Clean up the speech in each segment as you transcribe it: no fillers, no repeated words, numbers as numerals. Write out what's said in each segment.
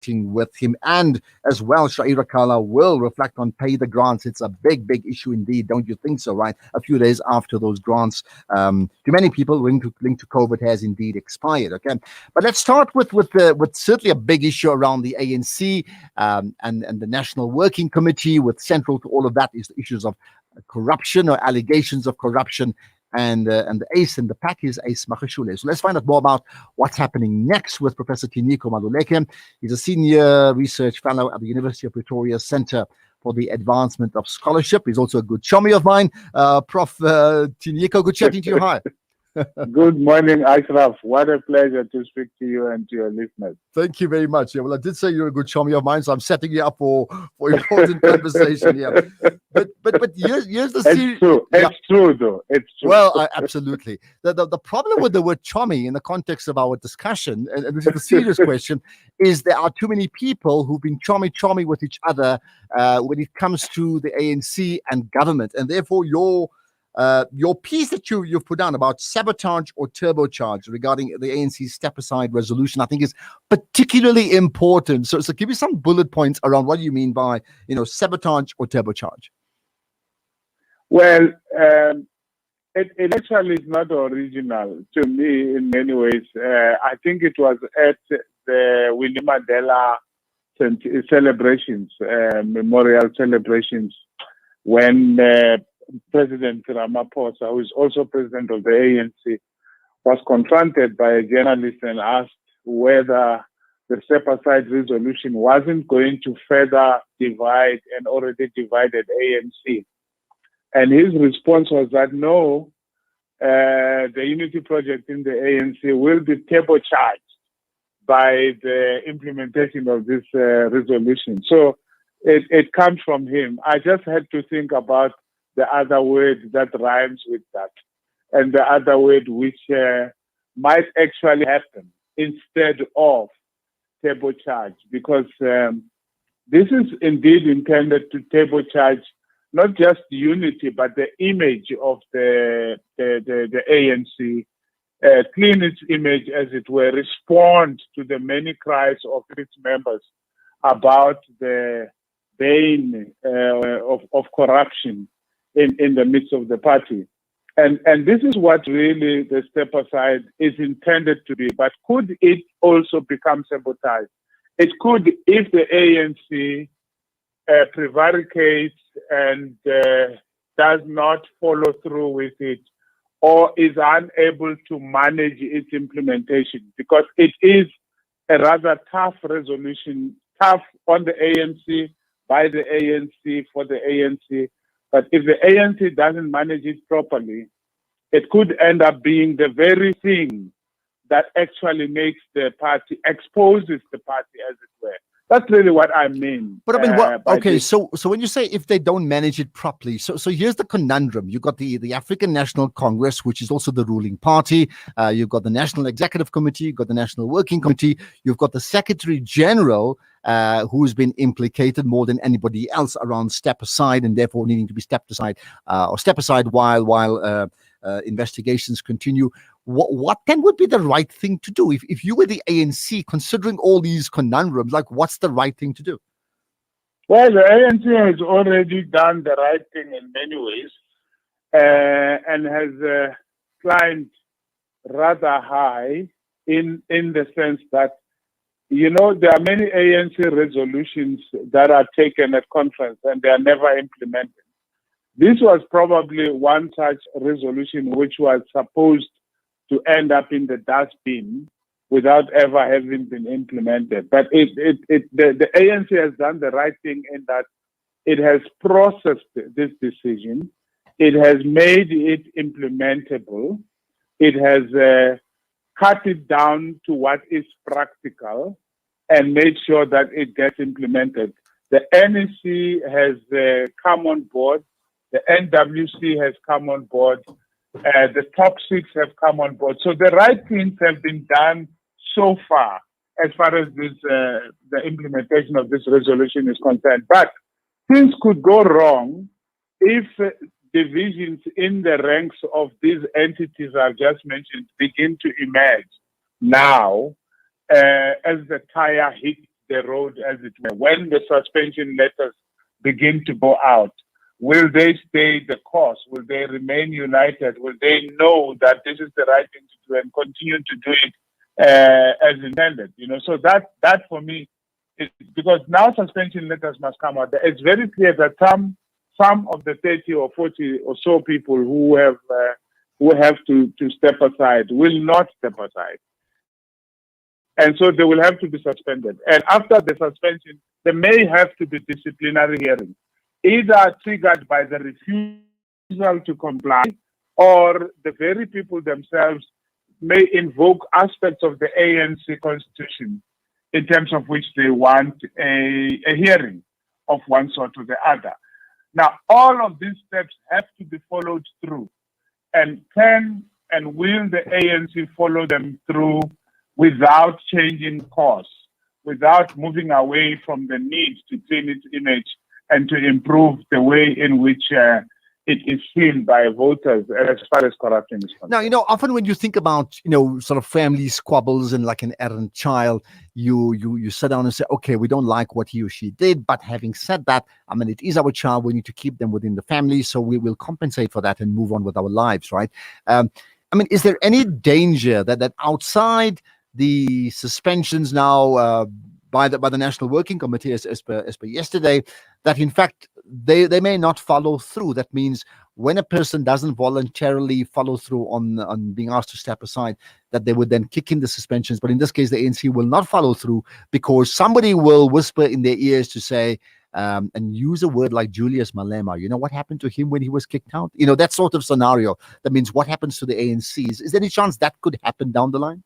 with him, and as well, Shaira Kala will reflect on pay the grants. It's a big issue indeed, don't you think so? Right, a few days after those grants, to many people, linked to COVID, has indeed expired. Okay, but let's start with certainly a big issue around the ANC and the National Working Committee. With central to all of that is the issues of corruption or allegations of corruption. And the ace in the pack is Ace Magashule. So let's find out more about what's happening next with Professor Tinyiko Maluleke. He's a senior research fellow at the University of Pretoria Center for the Advancement of Scholarship. He's also a good chummy of mine. Prof. Tinyiko, good chatting to you. Hi. Good morning, Ashraf. What a pleasure to speak to you and to your listeners. Thank you very much. Yeah, well, I did say you're a good chummy of mine, so I'm setting you up for important conversation here. But here's the serious. It's true, though. It's true. Well, absolutely. The problem with the word chummy in the context of our discussion, and this is the serious question, is there are too many people who've been chummy with each other when it comes to the ANC and government, and therefore your piece that you've put down about sabotage or turbocharge regarding the ANC step-aside resolution, I think is particularly important. So give me some bullet points around what you mean by, sabotage or turbocharge. Well, it actually is not original to me in many ways. I think it was at the Winnie Mandela celebrations, memorial celebrations, when President Ramaphosa, who is also president of the ANC, was confronted by a journalist and asked whether the step-aside resolution wasn't going to further divide an already divided ANC. And his response was that no, the unity project in the ANC will be turbocharged by the implementation of this resolution. So it comes from him. I just had to think about the other word that rhymes with that, and the other word which might actually happen instead of turbocharge, because this is indeed intended to turbocharge not just unity, but the image of the ANC, clean its image, as it were, respond to the many cries of its members about the bane of corruption in the midst of the party. And this is what really the step aside is intended to be. But could it also become sabotage? It could, if the ANC prevaricates and does not follow through with it, or is unable to manage its implementation, because it is a rather tough resolution, tough on the ANC, by the ANC, for the ANC. But if the ANC doesn't manage it properly, it could end up being the very thing that actually makes the party, exposes the party, as it were. That's really what I mean. But I mean, okay, so when you say if they don't manage it properly, so here's the conundrum. You've got the African National Congress, which is also the ruling party. You've got the National Executive Committee. You've got the National Working Committee. You've got the Secretary General, who's been implicated more than anybody else around step aside, and therefore needing to be stepped aside or step aside while investigations continue. What then would be the right thing to do if you were the ANC, considering all these conundrums? Like, what's the right thing to do? Well, the ANC has already done the right thing in many ways, and has climbed rather high in the sense that, you know, there are many ANC resolutions that are taken at conference and they are never implemented. This was probably one such resolution which was supposed to end up in the dustbin without ever having been implemented. But the ANC has done the right thing in that it has processed this decision, it has made it implementable, it has cut it down to what is practical, and made sure that it gets implemented. The NEC has come on board, the NWC has come on board, the top six have come on board. So the right things have been done so far as this the implementation of this resolution is concerned. But things could go wrong if divisions in the ranks of these entities I've just mentioned begin to emerge now as the tire hits the road, as it were. When the suspension letters begin to go out, will they stay the course? Will they remain united? Will they know that this is the right thing to do and continue to do it as intended? So that for me is because now suspension letters must come out. It's very clear that some of the 30 or 40 or so people who have to step aside will not step aside. And so they will have to be suspended. And after the suspension, there may have to be disciplinary hearings, either triggered by the refusal to comply, or the very people themselves may invoke aspects of the ANC constitution in terms of which they want a hearing of one sort or the other. Now, all of these steps have to be followed through. And can and will the ANC follow them through without changing course, without moving away from the need to clean its image and to improve the way in which it is seen by voters as far as corruption is concerned? Now, often when you think about, sort of family squabbles and like an errant child, you sit down and say, okay, we don't like what he or she did. But having said that, it is our child. We need to keep them within the family. So we will compensate for that and move on with our lives, right? Is there any danger that outside the suspensions now by the National Working Committee as per yesterday, that in fact they may not follow through? That means when a person doesn't voluntarily follow through on being asked to step aside, that they would then kick in the suspensions. But in this case, the ANC will not follow through because somebody will whisper in their ears to say, and use a word like Julius Malema, what happened to him when he was kicked out? That sort of scenario. That means what happens to the ANC? Is there any chance that could happen down the line?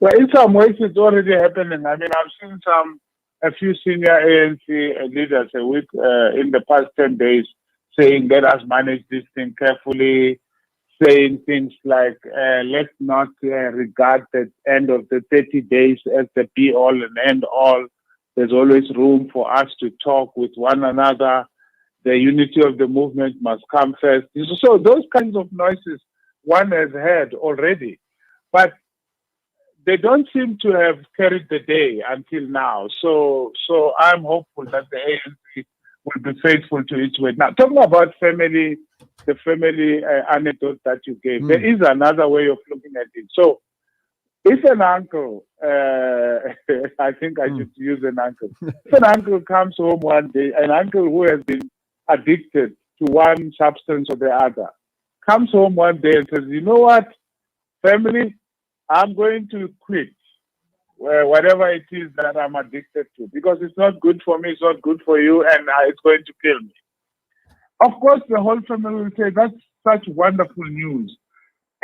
Well, in some ways, it's already happening. I've seen a few senior ANC leaders a week in the past 10 days saying, let us manage this thing carefully, saying things like, let's not regard the end of the 30 days as the be-all and end-all. There's always room for us to talk with one another. The unity of the movement must come first. So those kinds of noises one has heard already. But they don't seem to have carried the day until now. So I'm hopeful that the ANC will be faithful to its word. Now, talking about the family anecdote that you gave, there is another way of looking at it. So if an uncle, I think I should use an uncle. If an uncle comes home one day, an uncle who has been addicted to one substance or the other, comes home one day and says, you know what, family, I'm going to quit whatever it is that I'm addicted to because it's not good for me, it's not good for you, and it's going to kill me. Of course, the whole family will say, that's such wonderful news.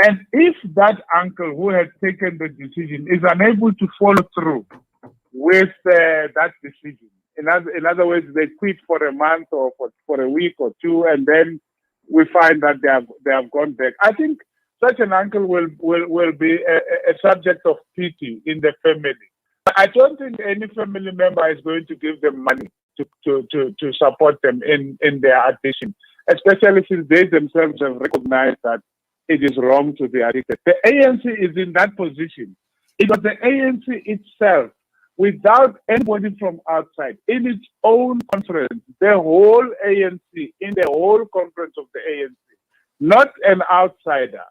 And if that uncle who has taken the decision is unable to follow through with that decision, in other words, they quit for a month or for a week or two, and then we find that they have gone back, I think such an uncle will be a subject of pity in the family. I don't think any family member is going to give them money to support them in their addiction, especially since they themselves have recognized that it is wrong to be addicted. The ANC is in that position. It was the ANC itself, without anybody from outside, in its own conference, the whole ANC, in the whole conference of the ANC, not an outsider,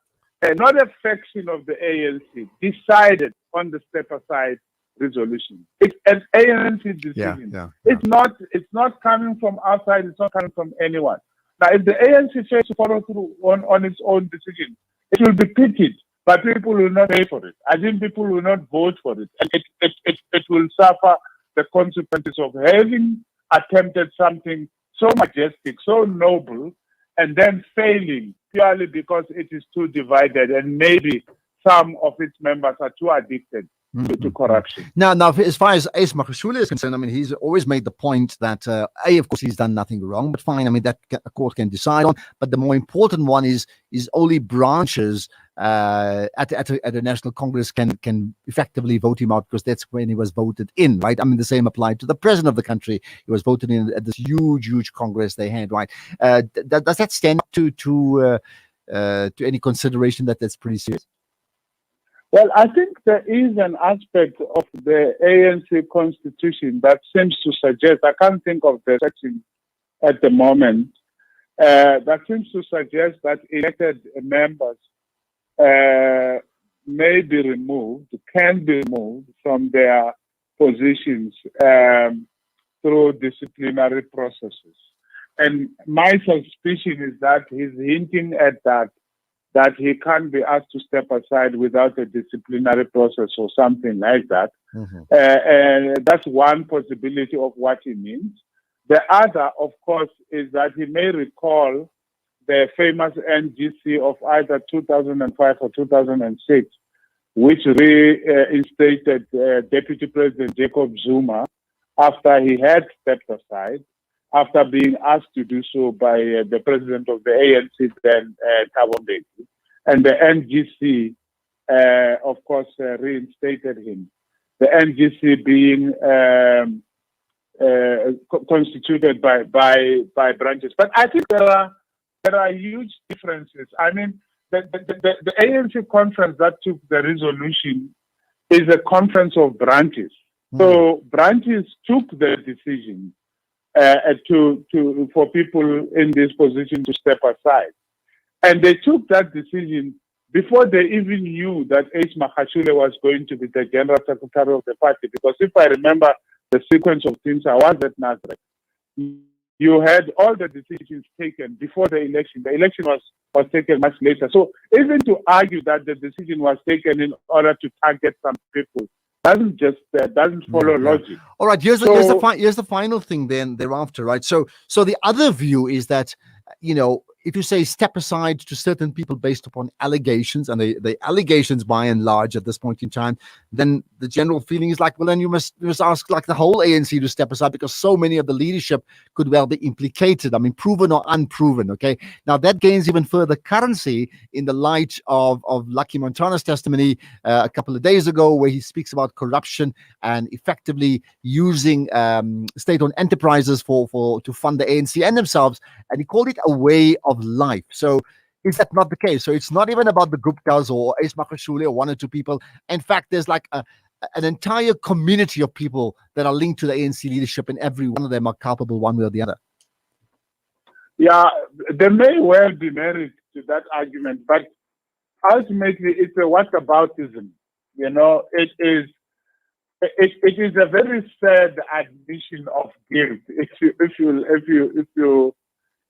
not a faction of the ANC, decided on the step-aside resolution. It's an ANC decision. Yeah. It's not coming from outside. It's not coming from anyone. Now, if the ANC fails to follow through on its own decision, it will be pitied, but people will not pay for it. I think people will not vote for it, and it will suffer the consequences of having attempted something so majestic, so noble, and then failing purely because it is too divided and maybe some of its members are too addicted to corruption. Now, as far as Ace Magashule is concerned, he's always made the point that, of course, he's done nothing wrong, but fine, that a court can decide on. But the more important one is only branches at a national congress can effectively vote him out, because that's when he was voted in, right? The same applied to the president of the country. He was voted in at this huge congress they had, right? Does that stand to any consideration that that's pretty serious? Well, I think there is an aspect of the ANC constitution that seems to suggest, I can't think of the section at the moment, that seems to suggest that elected members may be removed, can be removed from their positions through disciplinary processes. And my suspicion is that he's hinting at that he can't be asked to step aside without a disciplinary process or something like that. Mm-hmm. And that's one possibility of what he means. The other, of course, is that he may recall the famous NGC of either 2005 or 2006, which reinstated Deputy President Jacob Zuma after he had stepped aside, after being asked to do so by the president of the ANC, then Thabo Mbeki. And the NGC, of course, reinstated him. The NGC being constituted by branches. But I think there are huge differences. I mean, the ANC conference that took the resolution is a conference of branches. Mm. So branches took the decision for people in this position to step aside. And they took that decision before they even knew that H. Magashule was going to be the General Secretary of the party. Because if I remember the sequence of things, I was at Nazareth. You had all the decisions taken before the election. The election was taken much later. So even to argue that the decision was taken in order to target some people doesn't follow logic. All right, here's the final thing then thereafter, right? So the other view is that, if you say step aside to certain people based upon allegations, and the allegations by and large at this point in time, then the general feeling is like, well, then you must ask like the whole ANC to step aside, because so many of the leadership could well be implicated. I mean, proven or unproven. Okay, now that gains even further currency in the light of Lucky Montana's testimony a couple of days ago, where he speaks about corruption and effectively using state-owned enterprises to fund the ANC and themselves, and he called it a way of life. So is that not the case? So it's not even about the Guptas or Ace Magashule or one or two people. In fact, there's like an entire community of people that are linked to the ANC leadership, and every one of them are culpable one way or the other. Yeah, there may well be merit to that argument, but ultimately it's a whataboutism. It is a very sad admission of guilt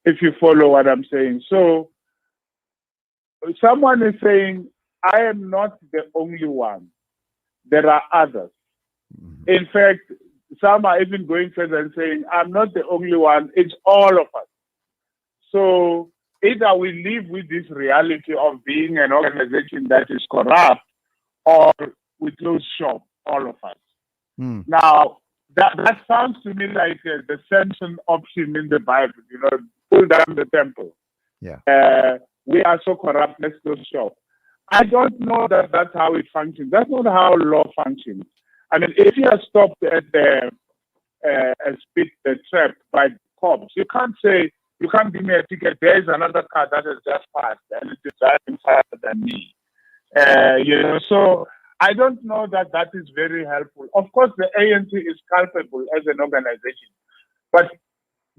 if you follow what I'm saying. So someone is saying, I am not the only one. There are others. Mm-hmm. In fact, some are even going further and saying, I'm not the only one, it's all of us. So either we live with this reality of being an organization that is corrupt, or we close shop, all of us. Mm. Now, that sounds to me like the Samson option in the Bible, pull down the temple. Yeah. We are so corrupt, let's close shop. I don't know that that's how it functions. That's not how law functions. I mean, if you are stopped at the speed trap by cops, you can't say, you can't give me a ticket. There is another car that has just passed and it is driving faster than me. So I don't know that is very helpful. Of course, the ANC is culpable as an organization, but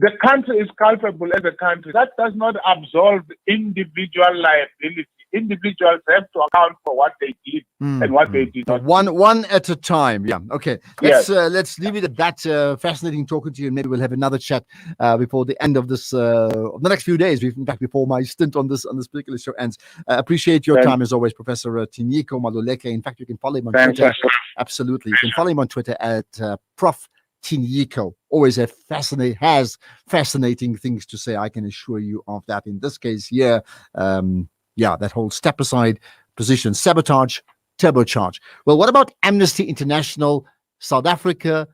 the country is culpable as a country. That does not absolve individual liability. Individuals have to account for what they did and what they did not. One at a time. Yeah. Okay. Let's leave it at that. Fascinating talking to you, and maybe we'll have another chat before the end of this, the next few days. In fact, before my stint on this particular show ends. Appreciate your time as always, Professor Tinyiko Maluleke. In fact, you can follow him on Twitter. Absolutely, you can follow him on Twitter at Prof. Tinyiko. Always has fascinating things to say. I can assure you of that. In this case here, that whole step aside position, sabotage, turbocharge. Well, what about Amnesty International, South Africa,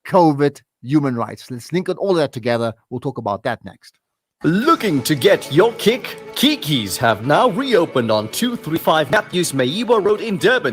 COVID, human rights? Let's link all that together. We'll talk about that next. Looking to get your kick? Kiki's have now reopened on 235 Matthews Maiwa Road in Durban.